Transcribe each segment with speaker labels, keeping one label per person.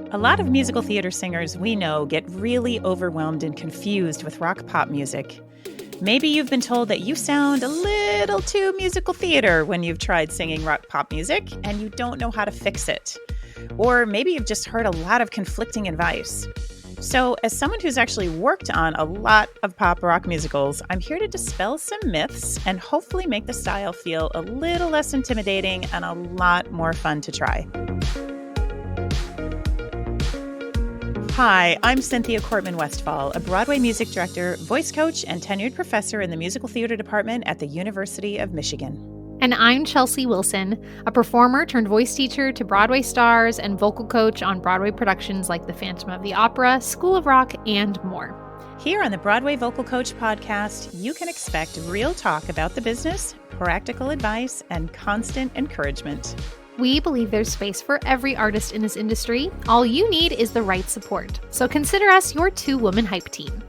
Speaker 1: A lot of musical theater singers we know get really overwhelmed and confused with rock pop music. Maybe you've been told that you sound a little too musical theater when you've tried singing rock pop music and you don't know how to fix it. Or maybe you've just heard a lot of conflicting advice. So, as someone who's actually worked on a lot of pop rock musicals, I'm here to dispel some myths and hopefully make the style feel a little less intimidating and a lot more fun to try. Hi, I'm Cynthia Cortman-Westphal, a Broadway music director, voice coach, and tenured professor in the musical theater department at the University of Michigan.
Speaker 2: And I'm Chelsea Wilson, a performer turned voice teacher to Broadway stars and vocal coach on Broadway productions like The Phantom of the Opera, School of Rock, and more.
Speaker 1: Here on the Broadway Vocal Coach podcast, you can expect real talk about the business, practical advice, and constant encouragement.
Speaker 2: We believe there's space for every artist in this industry. All you need is the right support. So consider us your two-woman hype team.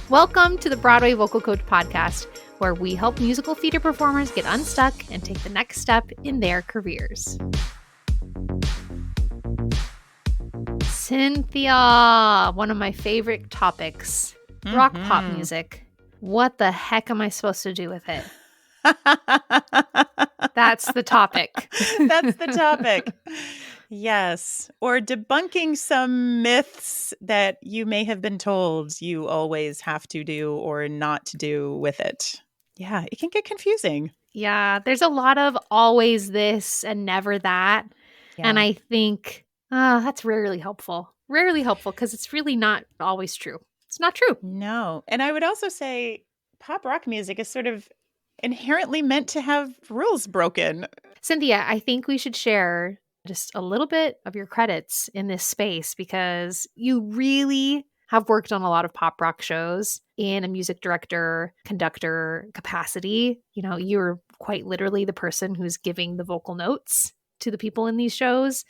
Speaker 2: Welcome to the Broadway Vocal Coach podcast, where we help musical theater performers get unstuck and take the next step in their careers. Cynthia, one of my favorite topics, rock pop music. What the heck am I supposed to do with it? That's the topic.
Speaker 1: That's the topic. Yes. Or debunking some myths that you may have been told you always have to do or not to do with it. Yeah, it can get confusing.
Speaker 2: Yeah, there's a lot of always this and never that.
Speaker 1: Yeah.
Speaker 2: And I think that's rarely helpful. Rarely helpful because it's really not always true. It's not true.
Speaker 1: No. And I would also say pop rock music is sort of inherently meant to have rules broken.
Speaker 2: Cynthia, I think we should share just a little bit of your credits in this space because you really have worked on a lot of pop rock shows in a music director, conductor capacity. You know, you're quite literally the person who's giving the vocal notes to the people in these shows.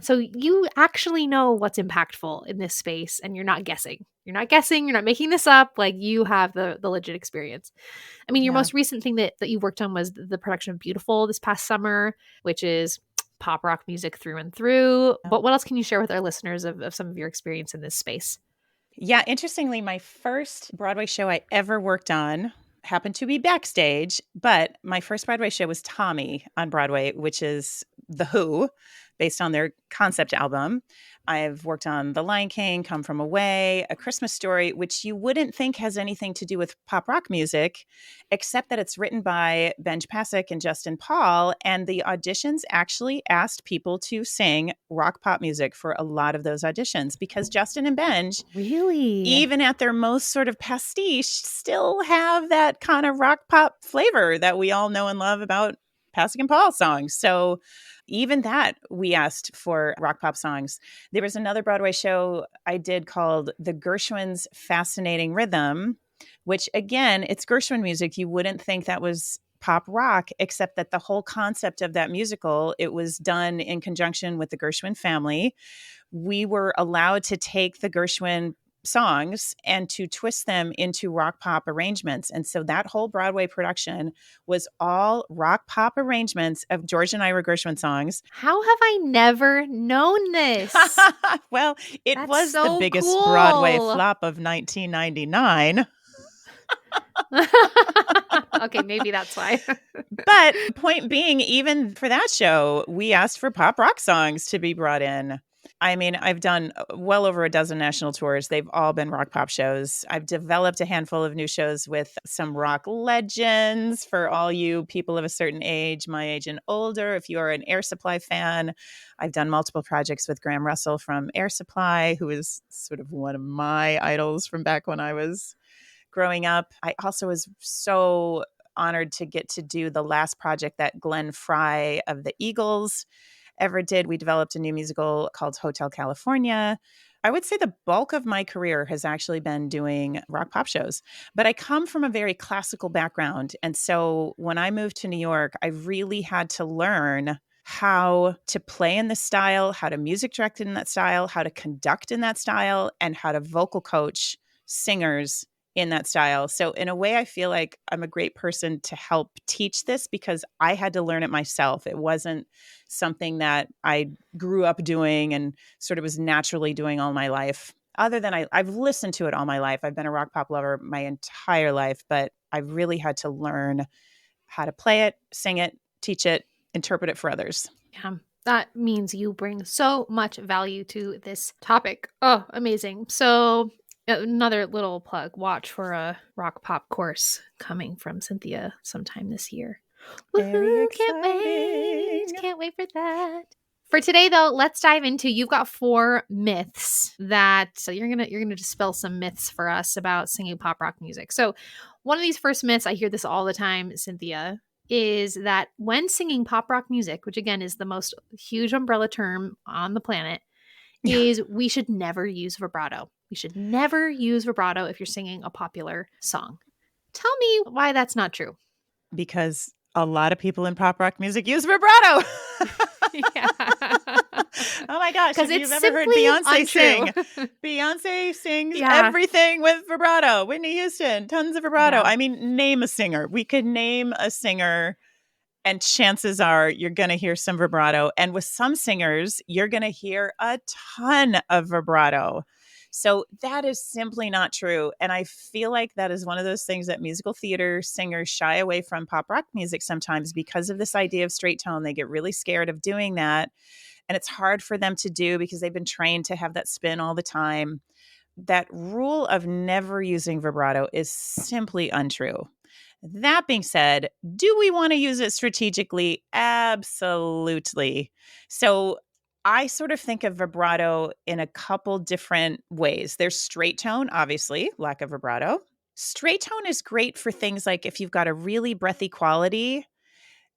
Speaker 2: So you actually know what's impactful in this space and you're not guessing. You're not guessing. You're not making this up. Like you have the legit experience. I mean, your most recent thing that you worked on was the production of Beautiful this past summer, which is pop rock music through and through. But what else can you share with our listeners of some of your experience in this space?
Speaker 1: Yeah, interestingly, my first Broadway show I ever worked on happened to be backstage, but my first Broadway show was Tommy on Broadway, which is The Who, based on their concept album. I've worked on The Lion King, Come From Away, A Christmas Story, which you wouldn't think has anything to do with pop rock music, except that it's written by Benj Pasek and Justin Paul, and the auditions actually asked people to sing rock pop music for a lot of those auditions because Justin and Benj,
Speaker 2: really,
Speaker 1: even at their most sort of pastiche, still have that kind of rock pop flavor that we all know and love about Pasek and Paul songs. So even that, we asked for rock pop songs. There was another Broadway show I did called The Gershwin's Fascinating Rhythm, which again, it's Gershwin music. You wouldn't think that was pop rock, except that the whole concept of that musical, it was done in conjunction with the Gershwin family. We were allowed to take the Gershwin songs and to twist them into rock pop arrangements. And so that whole Broadway production was all rock pop arrangements of George and Ira Gershwin songs.
Speaker 2: How have I never known this?
Speaker 1: Well,
Speaker 2: That's
Speaker 1: was
Speaker 2: so
Speaker 1: the biggest
Speaker 2: cool.
Speaker 1: Broadway flop of 1999.
Speaker 2: Okay, maybe that's why.
Speaker 1: But point being, even for that show, we asked for pop rock songs to be brought in. I mean, I've done well over a dozen national tours. They've all been rock pop shows. I've developed a handful of new shows with some rock legends for all you people of a certain age, my age and older. If you are an Air Supply fan, I've done multiple projects with Graham Russell from Air Supply, who is sort of one of my idols from back when I was growing up. I also was so honored to get to do the last project that Glenn Frey of the Eagles ever did. We developed a new musical called Hotel California. I would say the bulk of my career has actually been doing rock pop shows, but I come from a very classical background. And so when I moved to New York, I really had to learn how to play in the style, how to music direct in that style, how to conduct in that style, and how to vocal coach singers in that style. So in a way, I feel like I'm a great person to help teach this because I had to learn it myself. It wasn't something that I grew up doing and sort of was naturally doing all my life. Other than I've listened to it all my life. I've been a rock pop lover my entire life, but I really had to learn how to play it, sing it, teach it, interpret it for others.
Speaker 2: Yeah. That means you bring so much value to this topic. Oh, amazing. So, another little plug, watch for a rock pop course coming from Cynthia sometime this year.
Speaker 1: Very
Speaker 2: Woohoo,
Speaker 1: exciting.
Speaker 2: can't wait for that. For today though, let's dive into, you've got 4 myths that, so you're going to dispel some myths for us about singing pop rock music. So, one of these first myths, I hear this all the time, Cynthia, is that when singing pop rock music, which again is the most huge umbrella term on the planet, is we should never use vibrato. We should never use vibrato if you're singing a popular song. Tell me why that's not true.
Speaker 1: Because a lot of people in pop rock music use vibrato.
Speaker 2: Yeah.
Speaker 1: Oh my gosh, if
Speaker 2: Because it's
Speaker 1: you've ever heard
Speaker 2: simply
Speaker 1: Beyonce
Speaker 2: untrue.
Speaker 1: sing, Beyonce sings
Speaker 2: Yeah.
Speaker 1: everything with vibrato. Whitney Houston, tons of vibrato.
Speaker 2: Yeah.
Speaker 1: I mean, name a singer. We could name a singer and chances are you're going to hear some vibrato. And with some singers, you're going to hear a ton of vibrato. So that is simply not true. And I feel like that is one of those things that musical theater singers shy away from pop rock music sometimes because of this idea of straight tone. They get really scared of doing that. And it's hard for them to do because they've been trained to have that spin all the time. That rule of never using vibrato is simply untrue. That being said, do we want to use it strategically? Absolutely. So I sort of think of vibrato in a couple different ways. There's straight tone, obviously, lack of vibrato. Straight tone is great for things like if you've got a really breathy quality,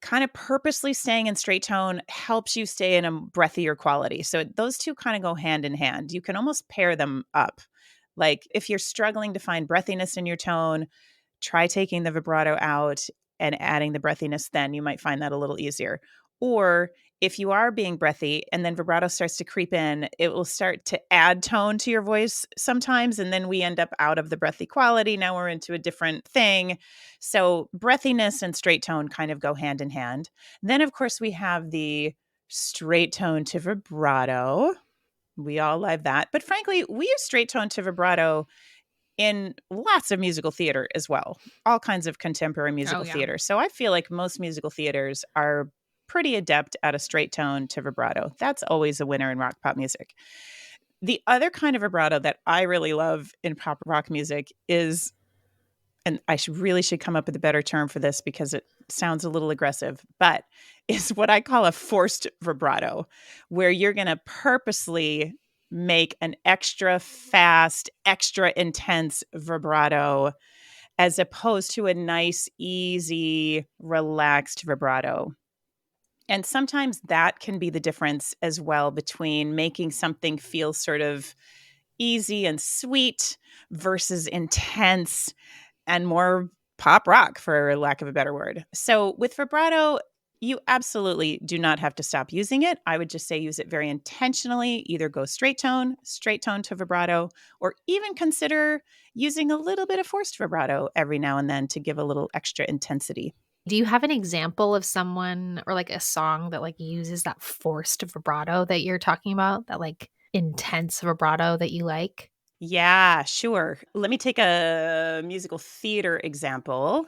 Speaker 1: kind of purposely staying in straight tone helps you stay in a breathier quality. So those two kind of go hand in hand. You can almost pair them up. Like if you're struggling to find breathiness in your tone, try taking the vibrato out and adding the breathiness, then you might find that a little easier. Or if you are being breathy and then vibrato starts to creep in, it will start to add tone to your voice sometimes. And then we end up out of the breathy quality. Now we're into a different thing. So breathiness and straight tone kind of go hand in hand. Then, of course, we have the straight tone to vibrato. We all love that. But frankly, we use straight tone to vibrato in lots of musical theater as well, all kinds of contemporary musical
Speaker 2: yeah.
Speaker 1: theater. So I feel like most musical theaters are pretty adept at a straight tone to vibrato. That's always a winner in rock pop music. The other kind of vibrato that I really love in pop rock music is, and I really should come up with a better term for this because it sounds a little aggressive, but is what I call a forced vibrato, where you're going to purposely make an extra fast, extra intense vibrato as opposed to a nice, easy, relaxed vibrato. And sometimes that can be the difference as well between making something feel sort of easy and sweet versus intense and more pop rock, for lack of a better word. So with vibrato, you absolutely do not have to stop using it. I would just say use it very intentionally. Either go straight tone to vibrato, or even consider using a little bit of forced vibrato every now and then to give a little extra intensity.
Speaker 2: Do you have an example of someone or like a song that like uses that forced vibrato that you're talking about? That like intense vibrato that you like?
Speaker 1: Yeah, sure. Let me take a musical theater example.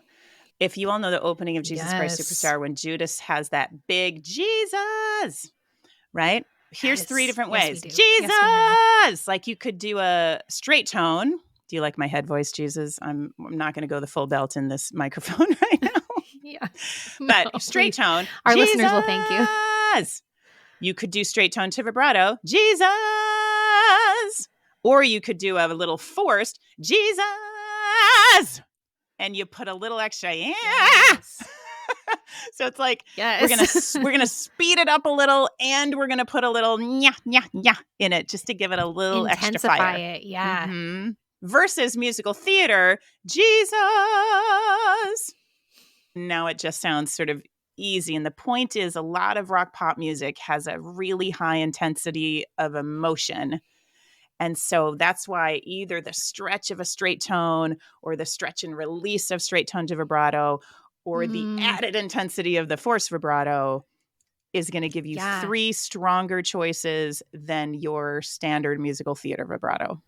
Speaker 1: If you all know the opening of Jesus Christ
Speaker 2: Yes.
Speaker 1: Superstar, when Judas has that big Jesus, right? Here's 3
Speaker 2: Yes.
Speaker 1: different
Speaker 2: Yes, we
Speaker 1: ways.
Speaker 2: do. Yes, we know.
Speaker 1: Jesus! Like you could do a straight tone. Do you like my head voice, Jesus? I'm not going to go the full belt in this microphone right now.
Speaker 2: Yeah. No,
Speaker 1: But straight tone,
Speaker 2: our listeners will thank you.
Speaker 1: Jesus! You could do straight tone to vibrato, Jesus! Or you could do a little forced, Jesus! And you put a little extra, yeah.
Speaker 2: Yes.
Speaker 1: So it's like
Speaker 2: Yes.
Speaker 1: we're gonna speed it up a little, and we're gonna put a little nya nya nya in it just to give it a little extra
Speaker 2: Intensify
Speaker 1: fire.
Speaker 2: it. Yeah.
Speaker 1: Mm-hmm. Versus musical theater, Jesus. Now it just sounds sort of easy. And the point is, a lot of rock pop music has a really high intensity of emotion. And so that's why either the stretch of a straight tone or the stretch and release of straight tone to vibrato or the
Speaker 2: Mm,
Speaker 1: added intensity of the forced vibrato is going to give you
Speaker 2: yeah.
Speaker 1: 3 stronger choices than your standard musical theater vibrato.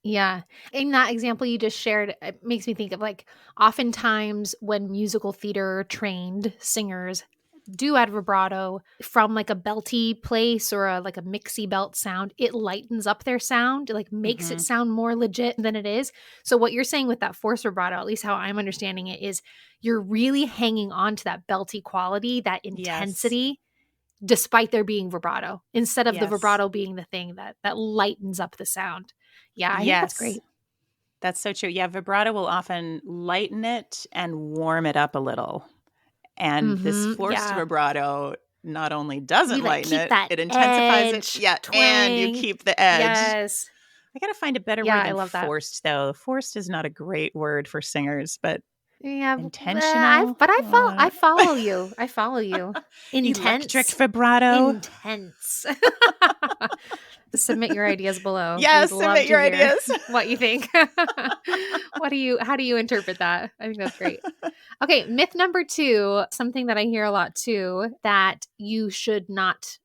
Speaker 2: Yeah. In that example you just shared, it makes me think of like oftentimes when musical theater trained singers do add vibrato from like a belty place or like a mixy belt sound, it lightens up their sound, it like makes it
Speaker 1: Mhm.
Speaker 2: sound more legit than it is. So what you're saying with that force vibrato, at least how I'm understanding it, is you're really hanging on to that belty quality, that
Speaker 1: Yes.
Speaker 2: intensity, despite there being vibrato, instead of the
Speaker 1: Yes.
Speaker 2: vibrato being the thing that lightens up the sound. Yeah, I think that's
Speaker 1: Yes.
Speaker 2: great.
Speaker 1: That's so true. Yeah, vibrato will often lighten it and warm it up a little. And this
Speaker 2: Mhm,
Speaker 1: forced
Speaker 2: yeah.
Speaker 1: vibrato not only
Speaker 2: You,
Speaker 1: doesn't
Speaker 2: like,
Speaker 1: lighten
Speaker 2: keep
Speaker 1: it,
Speaker 2: that
Speaker 1: it intensifies it.
Speaker 2: edge,
Speaker 1: Yeah, and you
Speaker 2: twang.
Speaker 1: keep the edge.
Speaker 2: Yes.
Speaker 1: I got to find a better
Speaker 2: Yeah,
Speaker 1: word
Speaker 2: I
Speaker 1: than
Speaker 2: love that.
Speaker 1: forced, though. Forced is not a great word for singers, but
Speaker 2: Yeah,
Speaker 1: intentional,
Speaker 2: I follow you. I follow you.
Speaker 1: electric
Speaker 2: Intense.
Speaker 1: vibrato.
Speaker 2: Intense. Submit your ideas below. We'd
Speaker 1: Yes,
Speaker 2: love
Speaker 1: submit
Speaker 2: to
Speaker 1: your
Speaker 2: hear
Speaker 1: ideas.
Speaker 2: what you think. How do you interpret that? I think that's great. Okay, myth number 2, something that I hear a lot too, that you should not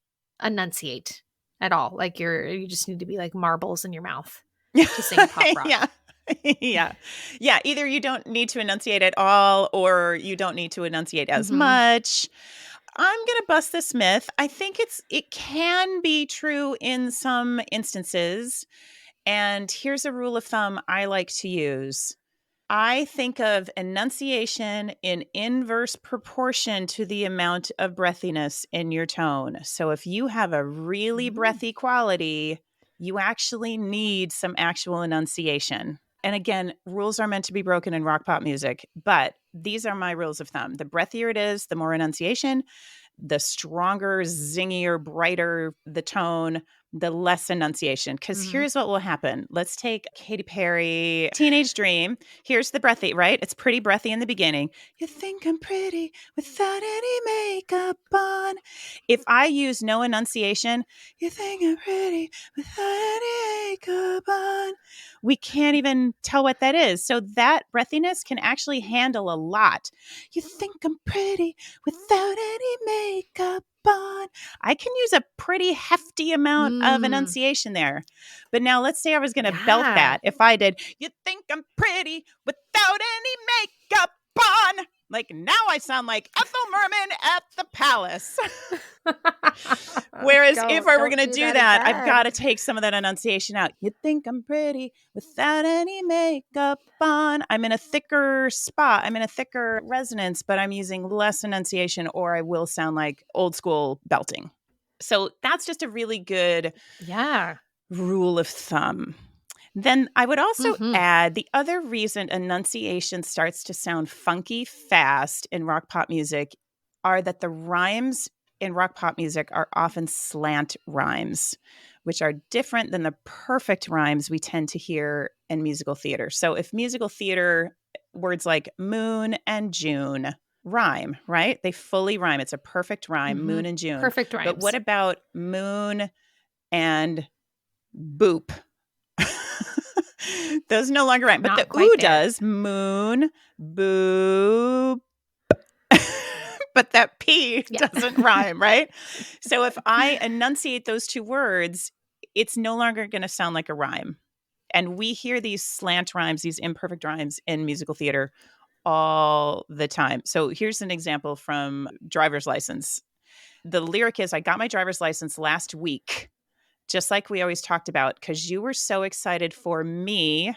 Speaker 2: enunciate at all. Like you just need to be like marbles in your mouth to sing pop rock.
Speaker 1: Yeah. Yeah. Yeah. Either you don't need to enunciate at all or you don't need to enunciate as
Speaker 2: Mhm.
Speaker 1: much. I'm going to bust this myth. I think it can be true in some instances. And here's a rule of thumb I like to use. I think of enunciation in inverse proportion to the amount of breathiness in your tone. So if you have a really
Speaker 2: Mm.
Speaker 1: breathy quality, you actually need some actual enunciation. And again, rules are meant to be broken in rock pop music, but these are my rules of thumb. The breathier it is, the more enunciation, the stronger, zingier, brighter the tone, the less enunciation. Because
Speaker 2: Mhm.
Speaker 1: here's what will happen. Let's take Katy Perry, Teenage Dream. Here's the breathy, right? It's pretty breathy in the beginning. You think I'm pretty without any makeup on. If I use no enunciation, you think I'm pretty without any makeup on. We can't even tell what that is. So that breathiness can actually handle a lot. You think I'm pretty without any makeup on. I can use a pretty hefty amount of
Speaker 2: Mm.
Speaker 1: enunciation there. But now let's say I was going to belt
Speaker 2: Yeah.
Speaker 1: that. If I did, you think I'm pretty without any makeup on. Like now I sound like Ethel Merman at the palace. Whereas if I were
Speaker 2: Don't
Speaker 1: going to
Speaker 2: do
Speaker 1: do
Speaker 2: that
Speaker 1: that, I've got
Speaker 2: again.
Speaker 1: to take some of that enunciation out. You think I'm pretty without any makeup on. I'm in a thicker spot. I'm in a thicker resonance, but I'm using less enunciation or I will sound like old school belting. So that's just a really good
Speaker 2: Yeah.
Speaker 1: rule of thumb. Then I would also
Speaker 2: Mhm.
Speaker 1: add the other reason enunciation starts to sound funky fast in rock pop music are that the rhymes in rock pop music are often slant rhymes, which are different than the perfect rhymes we tend to hear in musical theater. So if musical theater words like moon and June rhyme, right? They fully rhyme. It's a perfect rhyme, moon
Speaker 2: Mhm.
Speaker 1: and June.
Speaker 2: Perfect
Speaker 1: But what
Speaker 2: rhymes.
Speaker 1: about moon and boop? Those no longer rhyme, but the
Speaker 2: Not quite
Speaker 1: ooh
Speaker 2: there.
Speaker 1: does. Moon, boop. But that P
Speaker 2: Yeah.
Speaker 1: doesn't rhyme, right? So if I enunciate those 2 words, it's no longer going to sound like a rhyme. And we hear these slant rhymes, these imperfect rhymes in musical theater all the time. So here's an example from Driver's License. The lyric is I got my driver's license last week, just like we always talked about, because you were so excited for me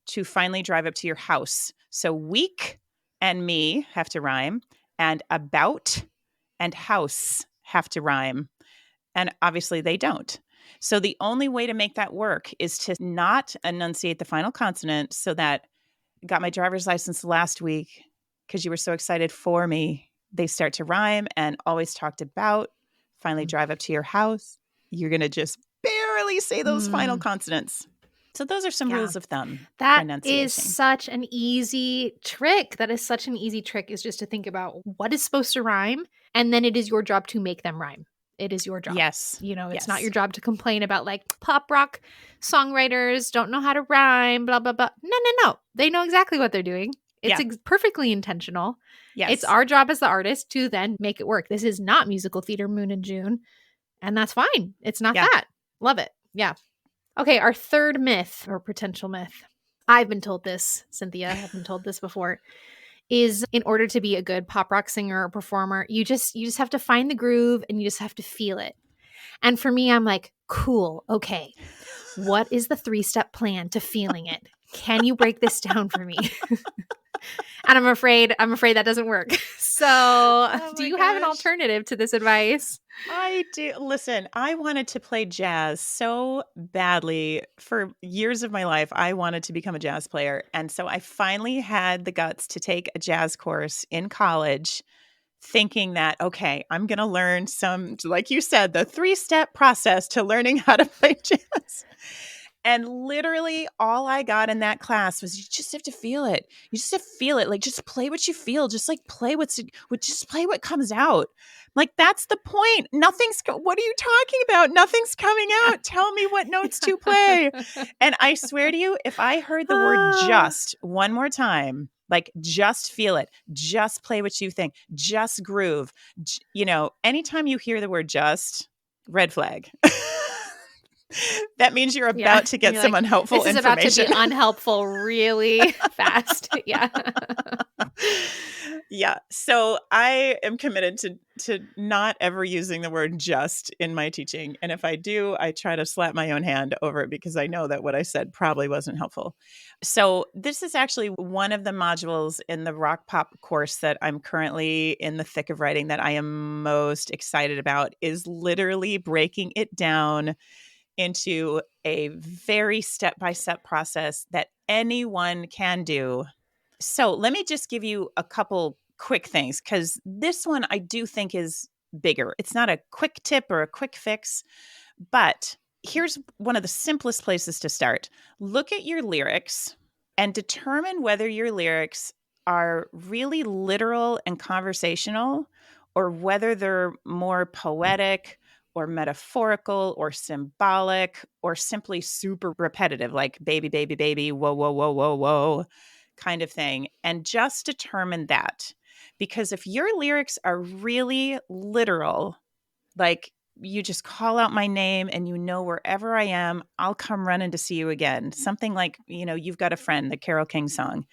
Speaker 1: to finally drive up to your house. So week and me have to rhyme, and about and house have to rhyme. And obviously they don't. So the only way to make that work is to not enunciate the final consonant so that got my driver's license last week because you were so excited for me. They start to rhyme and always talked about finally drive up to your house. You're going to just barely say those final
Speaker 2: Mm,
Speaker 1: consonants. So those are some
Speaker 2: yeah.
Speaker 1: rules of thumb for
Speaker 2: That is
Speaker 1: enunciating.
Speaker 2: such an easy trick. That is such an easy trick, is just to think about what is supposed to rhyme, and then it is your job to make them rhyme. It is your job.
Speaker 1: Yes.
Speaker 2: You know, it's not
Speaker 1: Yes.
Speaker 2: your job to complain about like pop rock songwriters don't know how to rhyme, blah, blah, blah. No, no, no. They know exactly what they're doing. It's
Speaker 1: Yeah.
Speaker 2: perfectly intentional. It's
Speaker 1: Yes.
Speaker 2: our job as the artist to then make it work. This is not musical theater Moon and June, and that's fine. It's not
Speaker 1: Yeah.
Speaker 2: that. Love it. Yeah. Okay, our third myth or potential myth. I've been told this, Cynthia, I've been told this before, is in order to be a good pop rock singer or performer, you just have to find the groove and you just have to feel it. And for me, I'm like, cool, okay. What is the 3-step plan to feeling it? Can you break this down for me? And I'm afraid that doesn't work. So,
Speaker 1: Oh
Speaker 2: do
Speaker 1: my
Speaker 2: you have an
Speaker 1: gosh.
Speaker 2: alternative to this advice?
Speaker 1: I do. Listen, I wanted to play jazz so badly for years of my life. I wanted to become a jazz player. And so I finally had the guts to take a jazz course in college, thinking that, okay, I'm going to learn some, like you said, the 3-step process to learning how to play jazz. And literally all I got in that class was you just have to feel it. You just have to feel it. Like just play what you feel. Just like play just play what comes out. Like that's the point. What are you talking about? Nothing's coming
Speaker 2: Yeah.
Speaker 1: out. Tell me what notes to play. And I swear to you, if I heard the word
Speaker 2: Ah,
Speaker 1: just one more time, like just feel it, just play what you think, just groove. Anytime you hear the word just, red flag. That means you're
Speaker 2: yeah.
Speaker 1: about to get
Speaker 2: You're
Speaker 1: some
Speaker 2: like,
Speaker 1: unhelpful
Speaker 2: this is about to be
Speaker 1: information.
Speaker 2: unhelpful really fast. Yeah.
Speaker 1: Yeah. So I am committed to not ever using the word just in my teaching. And if I do, I try to slap my own hand over it because I know that what I said probably wasn't helpful. So this is actually one of the modules in the rock pop course that I'm currently in the thick of writing that I am most excited about is literally breaking it down into a very step-by-step process that anyone can do. So let me just give you a couple quick things because this one I do think is bigger. It's not a quick tip or a quick fix, but here's one of the simplest places to start. Look at your lyrics and determine whether your lyrics are really literal and conversational or whether they're more poetic or metaphorical or symbolic or simply super repetitive, like baby, baby, baby, whoa, whoa, whoa, whoa, whoa, kind of thing. And just determine that. Because if your lyrics are really literal, like you just call out my name and you know wherever I am, I'll come running to see you again. Something like, You've Got a Friend, the Carole King song.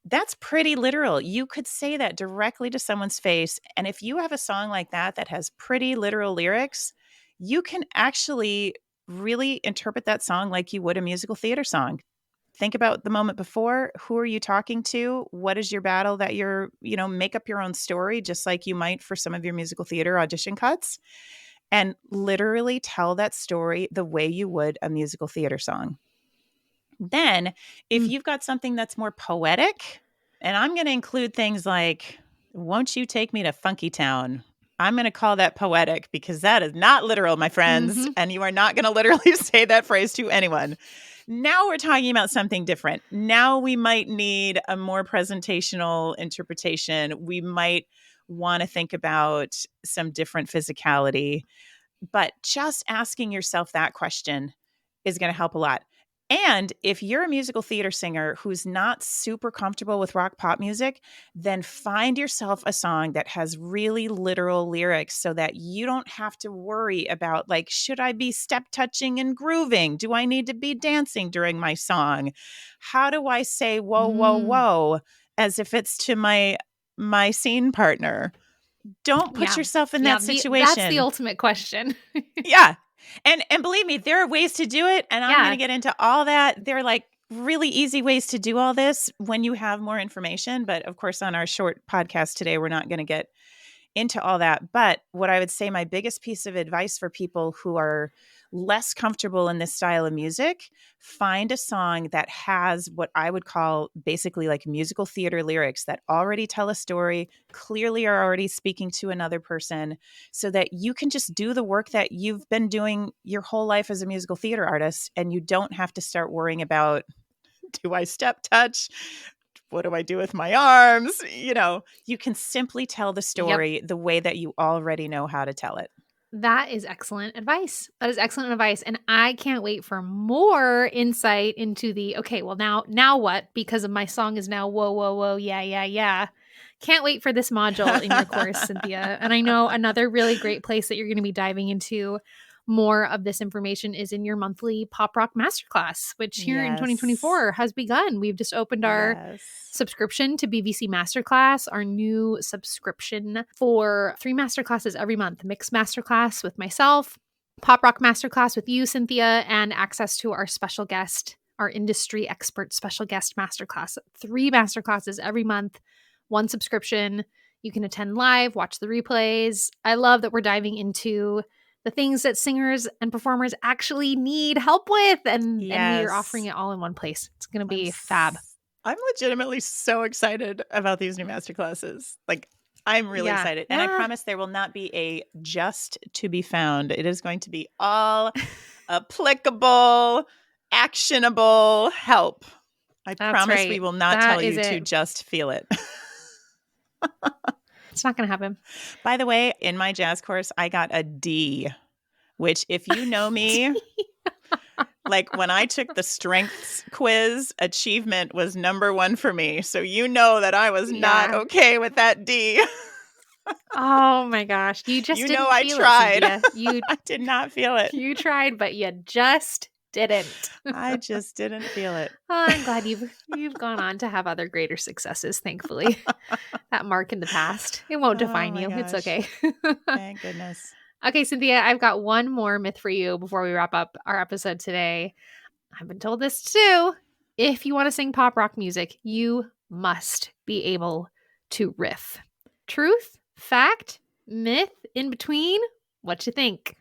Speaker 1: That's pretty literal. You could say that directly to someone's face. And if you have a song like that has pretty literal lyrics, you can actually really interpret that song like you would a musical theater song. Think about the moment before. Who are you talking to? What is your battle that make up your own story, just like you might for some of your musical theater audition cuts, and literally tell that story the way you would a musical theater song. Then, if
Speaker 2: Mm.
Speaker 1: you've got something that's more poetic, and I'm going to include things like, won't you take me to Funky Town? I'm going to call that poetic because that is not literal, my friends.
Speaker 2: Mm-hmm.
Speaker 1: And you are not going to literally say that phrase to anyone. Now we're talking about something different. Now we might need a more presentational interpretation. We might want to think about some different physicality, but just asking yourself that question is going to help a lot. And if you're a musical theater singer who's not super comfortable with rock pop music, then find yourself a song that has really literal lyrics so that you don't have to worry about, like, should I be step touching and grooving? Do I need to be dancing during my song? How do I say whoa, whoa,
Speaker 2: Mm.
Speaker 1: whoa as if it's to my scene partner? Don't put
Speaker 2: Yeah.
Speaker 1: yourself in
Speaker 2: Yeah.
Speaker 1: that
Speaker 2: That's the
Speaker 1: situation.
Speaker 2: ultimate question.
Speaker 1: Yeah. And believe me, there are ways to do it, and I'm gonna
Speaker 2: Yeah.
Speaker 1: get into all that. There are, like, really easy ways to do all this when you have more information, but, of course, on our short podcast today, we're not gonna get into all that. But what I would say my biggest piece of advice for people who are less comfortable in this style of music, find a song that has what I would call basically like musical theater lyrics that already tell a story, clearly are already speaking to another person, so that you can just do the work that you've been doing your whole life as a musical theater artist. And you don't have to start worrying about, do I step touch? What do I do with my arms? You can simply tell the
Speaker 2: Yep.
Speaker 1: story the way that you already know how to tell it.
Speaker 2: That is excellent advice. That is excellent advice. And I can't wait for more insight into the okay, well now what? Because of my song is now whoa, whoa, whoa, yeah, yeah, yeah. Can't wait for this module in your course, Cynthia. And I know another really great place that you're going to be diving into more of this information is in your monthly pop rock masterclass, which here in
Speaker 1: Yes.
Speaker 2: 2024 has begun. We've just opened our
Speaker 1: Yes.
Speaker 2: subscription to BVC Masterclass, our new subscription for 3 masterclasses every month. Mixed masterclass with myself, pop rock masterclass with you, Cynthia, and access to our special guest, our industry expert special guest masterclass. 3 masterclasses every month, 1 subscription. You can attend live, watch the replays. I love that we're diving into the things that singers and performers actually need help with, and we are offering
Speaker 1: Yes.
Speaker 2: it all in one place. It's going to
Speaker 1: I'm
Speaker 2: be fab.
Speaker 1: s- I'm legitimately so excited about these new master classes. Like, I'm really
Speaker 2: Yeah.
Speaker 1: excited. And I promise there will not be a just to be found. It is going to be all applicable, actionable help. I
Speaker 2: That's
Speaker 1: promise we
Speaker 2: right.
Speaker 1: will not
Speaker 2: That
Speaker 1: tell
Speaker 2: is
Speaker 1: you to
Speaker 2: it.
Speaker 1: just feel it.
Speaker 2: It's not going to happen.
Speaker 1: By the way, in my jazz course, I got a D, which, if you know me, like when I took the strengths quiz, achievement was number 1 for me. So you know that I was not
Speaker 2: Yeah.
Speaker 1: okay with that D.
Speaker 2: Oh my gosh. You just
Speaker 1: You know
Speaker 2: didn't
Speaker 1: I
Speaker 2: feel it,
Speaker 1: tried.
Speaker 2: Cynthia. You
Speaker 1: I did not feel it.
Speaker 2: you tried, but you just didn't.
Speaker 1: I just didn't feel it.
Speaker 2: Oh, I'm glad you've gone on to have other greater successes, thankfully. That mark in the past. It won't
Speaker 1: Oh
Speaker 2: define
Speaker 1: my
Speaker 2: you. It's
Speaker 1: gosh.
Speaker 2: okay.
Speaker 1: Thank goodness.
Speaker 2: Okay, Cynthia, I've got one more myth for you before we wrap up our episode today. I've been told this too. If you want to sing pop rock music, you must be able to riff. Truth, fact, myth, in between? What you think?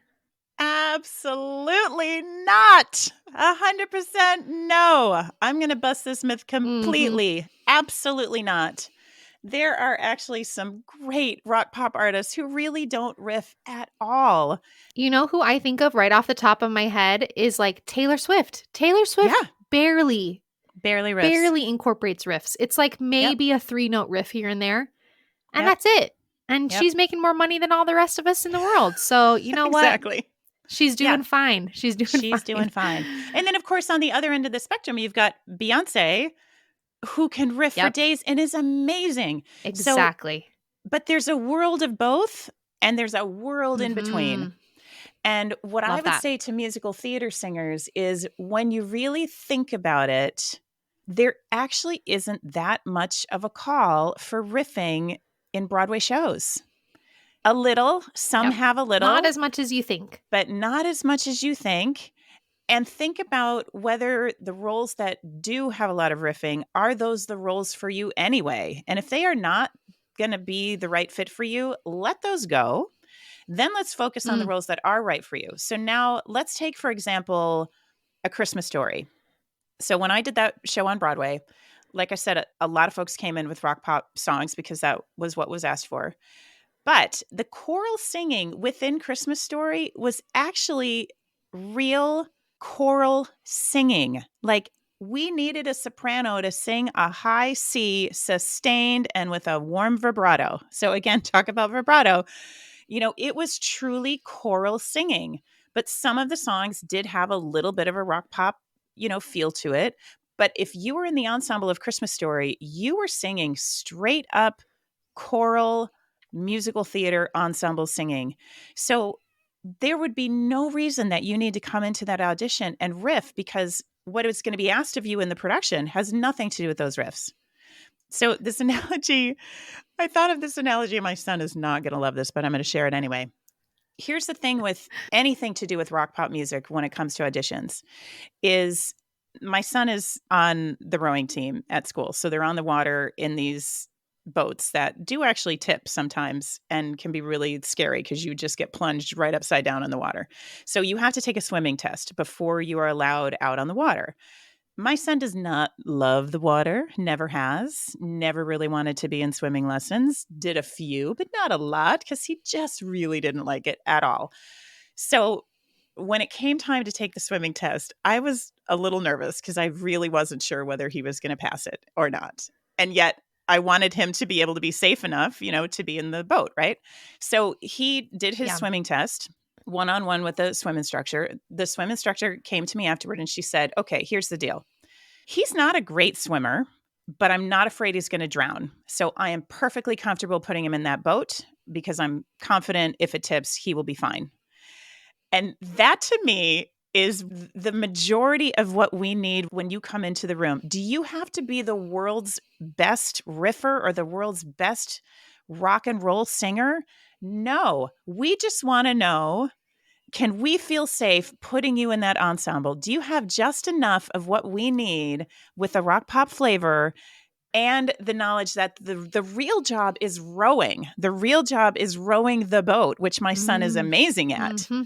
Speaker 1: Absolutely not. 100% no. I'm going to bust this myth
Speaker 2: Mm-hmm.
Speaker 1: completely. Absolutely not. There are actually some great rock pop artists who really don't riff at all.
Speaker 2: You know who I think of right off the top of my head is like Taylor Swift. Taylor Swift
Speaker 1: Yeah,
Speaker 2: barely,
Speaker 1: barely riffs.
Speaker 2: barely incorporates riffs. It's like
Speaker 1: Yep,
Speaker 2: maybe a 3-note riff here and there, and
Speaker 1: yep,
Speaker 2: that's it. And
Speaker 1: yep.
Speaker 2: she's making more money than all the rest of us in the world. So, you know what?
Speaker 1: Exactly.
Speaker 2: She's
Speaker 1: Yeah,
Speaker 2: doing fine. She's doing
Speaker 1: she's
Speaker 2: fine.
Speaker 1: doing fine. And then, of course, on the other end of the spectrum, you've got Beyonce, who can riff for
Speaker 2: Yep,
Speaker 1: days and is amazing. So,
Speaker 2: exactly.
Speaker 1: but there's a world of both, and there's a world in between.
Speaker 2: Mhm.
Speaker 1: And what I
Speaker 2: Love
Speaker 1: would
Speaker 2: that.
Speaker 1: say to musical theater singers is when you really think about it, there actually isn't that much of a call for riffing in Broadway shows. A little, some
Speaker 2: Yep.
Speaker 1: have a
Speaker 2: Not
Speaker 1: little,
Speaker 2: as much as you think.
Speaker 1: but not as much as you think. And think about whether the roles that do have a lot of riffing are those the roles for you anyway. And if they are not going to be the right fit for you, let those go. Then let's focus on the
Speaker 2: Mm.
Speaker 1: roles that are right for you. So now let's take, for example, A Christmas Story. So when I did that show on Broadway, like I said, a lot of folks came in with rock pop songs because that was what was asked for. But the choral singing within Christmas Story was actually real choral singing. Like, we needed a soprano to sing a high C sustained and with a warm vibrato. So again, talk about vibrato. It was truly choral singing, but some of the songs did have a little bit of a rock pop, feel to it. But if you were in the ensemble of Christmas Story, you were singing straight up choral musical theater ensemble singing. So there would be no reason that you need to come into that audition and riff, because what is going to be asked of you in the production has nothing to do with those riffs. So this analogy, I thought of this analogy, and my son is not going to love this, but I'm going to share it anyway. Here's the thing with anything to do with rock pop music when it comes to auditions is my son is on the rowing team at school. So they're on the water in these boats that do actually tip sometimes and can be really scary because you just get plunged right upside down in the water. So you have to take a swimming test before you are allowed out on the water. My son does not love the water, never has, never really wanted to be in swimming lessons, did a few, but not a lot because he just really didn't like it at all. So when it came time to take the swimming test, I was a little nervous because I really wasn't sure whether he was going to pass it or not. And yet I wanted him to be able to be safe enough, to be in the boat, right? So he did his
Speaker 2: Yeah.
Speaker 1: swimming test. one-on-one with the swim instructor. The swim instructor came to me afterward and she said, okay, here's the deal. He's not a great swimmer, but I'm not afraid he's going to drown. So I am perfectly comfortable putting him in that boat because I'm confident if it tips, he will be fine. And that to me is the majority of what we need when you come into the room. Do you have to be the world's best riffer or the world's best rock and roll singer? No, we just want to know, can we feel safe putting you in that ensemble? Do you have just enough of what we need with a rock pop flavor and the knowledge that the real job is rowing? The real job is rowing the boat, which my son is amazing at.
Speaker 2: Mm-hmm.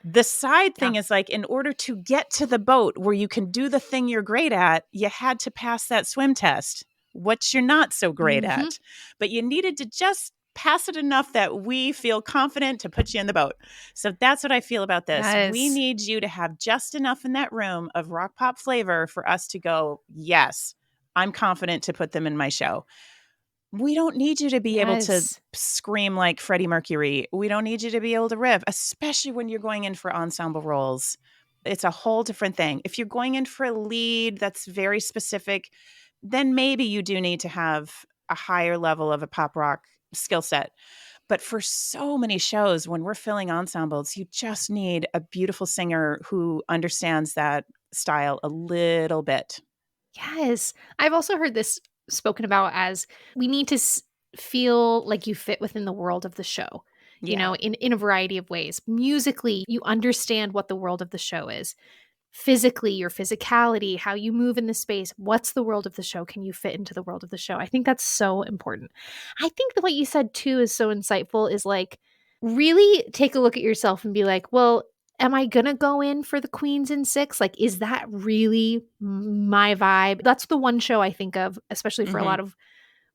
Speaker 1: The side
Speaker 2: Yeah.
Speaker 1: thing is like, in order to get to the boat where you can do the thing you're great at, you had to pass that swim test, which you're not so great
Speaker 2: Mm-hmm.
Speaker 1: at. But you needed to just pass it enough that we feel confident to put you in the boat. So that's what I feel about this. We
Speaker 2: Yes.
Speaker 1: need you to have just enough in that room of rock pop flavor for us to go, yes, I'm confident to put them in my show. We don't need you to be able to
Speaker 2: Yes.
Speaker 1: scream like Freddie Mercury. We don't need you to be able to riff, especially when you're going in for ensemble roles. It's a whole different thing. If you're going in for a lead that's very specific, then maybe you do need to have a higher level of a pop rock skill set. But for so many shows, when we're filling ensembles, you just need a beautiful singer who understands that style a little bit.
Speaker 2: Yes. I've also heard this spoken about as we need to feel like you fit within the world of the show,
Speaker 1: Yeah.
Speaker 2: in a variety of ways. Musically, you understand what the world of the show is. Physically, your physicality, how you move in the space, what's the world of the show? Can you fit into the world of the show? I think that's so important. I think that what you said too is so insightful is like really take a look at yourself and be like, well, am I gonna go in for the Queens in Six? Like, is that really my vibe? That's the one show I think of, especially for a
Speaker 1: Hmm.
Speaker 2: lot of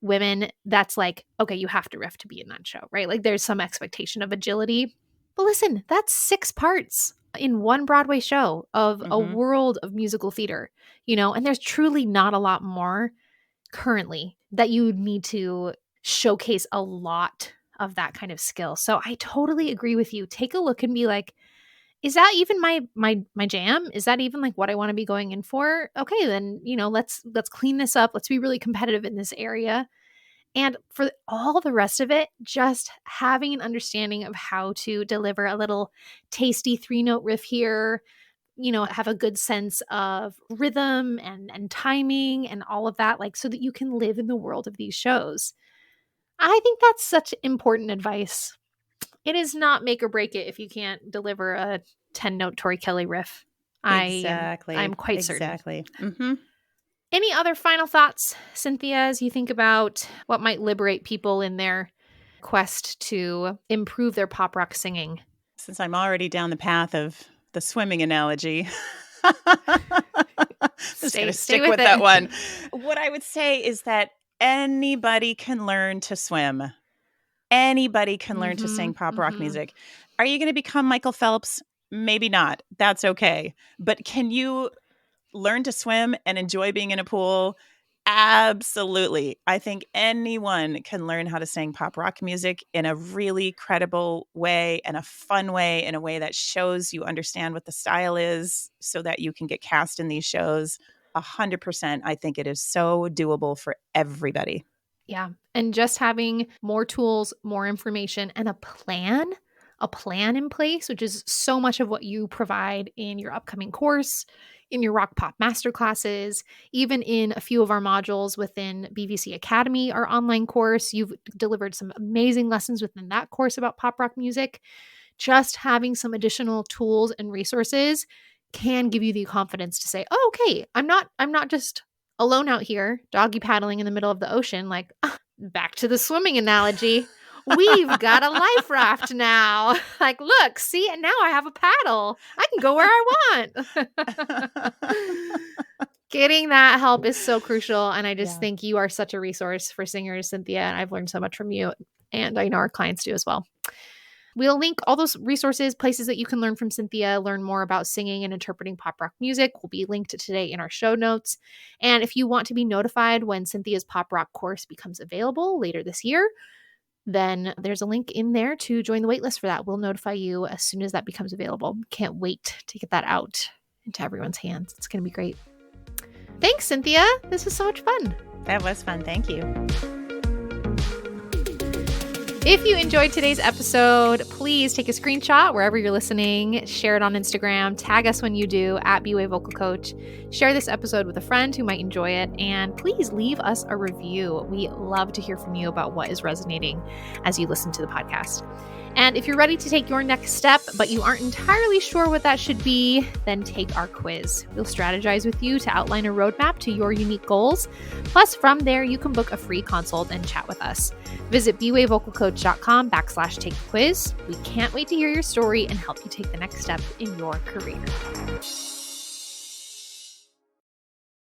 Speaker 2: women, that's like, okay, you have to riff to be in that show, right? Like there's some expectation of agility. But listen, that's 6 parts in one Broadway show of a
Speaker 1: Hmm.
Speaker 2: world of musical theater, and there's truly not a lot more currently that you would need to showcase a lot of that kind of skill. So I totally agree with you. Take a look and be like, is that even my jam? Is that even like what I want to be going in for? Okay, then, let's clean this up. Let's be really competitive in this area. And for all the rest of it, just having an understanding of how to deliver a little tasty 3-note riff here, have a good sense of rhythm and timing and all of that, like so that you can live in the world of these shows. I think that's such important advice. It is not make or break it if you can't deliver a 10-note Tori Kelly riff. I'm
Speaker 1: Exactly.
Speaker 2: quite certain.
Speaker 1: Exactly. Hmm.
Speaker 2: Any other final thoughts, Cynthia, as you think about what might liberate people in their quest to improve their pop rock singing?
Speaker 1: Since I'm already down the path of the swimming analogy, I'm just going to
Speaker 2: Stay
Speaker 1: stick
Speaker 2: with
Speaker 1: with that
Speaker 2: it.
Speaker 1: one. What I would say is that anybody can learn to swim. Anybody can learn to
Speaker 2: Mm-hmm.
Speaker 1: sing pop rock
Speaker 2: Mm-hmm.
Speaker 1: music. Are you going to become Michael Phelps? Maybe not. That's okay. But can you learn to swim and enjoy being in a pool? Absolutely. I think anyone can learn how to sing pop rock music in a really credible way and a fun way, in a way that shows you understand what the style is so that you can get cast in these shows. 100%. I think it is so doable for everybody.
Speaker 2: Yeah. And just having more tools, more information, and a plan in place, which is so much of what you provide in your upcoming course, in your Rock Pop masterclasses, even in a few of our modules within BVC Academy, our online course. You've delivered some amazing lessons within that course about pop rock music. Just having some additional tools and resources can give you the confidence to say, "Oh, okay, I'm not just alone out here doggy paddling in the middle of the ocean, like back to the swimming analogy. We've got a life raft now. Like, look, see, and now I have a paddle. I can go where I want." Getting that help is so crucial. And I just
Speaker 1: Yeah.
Speaker 2: think you are such a resource for singers, Cynthia. And I've learned so much from you. And I know our clients do as well. We'll link all those resources, places that you can learn from Cynthia, learn more about singing and interpreting pop rock music will be linked today in our show notes. And if you want to be notified when Cynthia's pop rock course becomes available later this year, then there's a link in there to join the waitlist for that. We'll notify you as soon as that becomes available. Can't wait to get that out into everyone's hands. It's going to be great. Thanks, Cynthia. This was so much fun.
Speaker 1: That was fun. Thank you.
Speaker 2: If you enjoyed today's episode, please take a screenshot wherever you're listening, share it on Instagram, tag us when you do at B-Way Vocal Coach, share this episode with a friend who might enjoy it, and please leave us a review. We love to hear from you about what is resonating as you listen to the podcast. And if you're ready to take your next step, but you aren't entirely sure what that should be, then take our quiz. We'll strategize with you to outline a roadmap to your unique goals. Plus, from there, you can book a free consult and chat with us. Visit bwayvocalcoach.com/take the quiz. We can't wait to hear your story and help you take the next step in your career.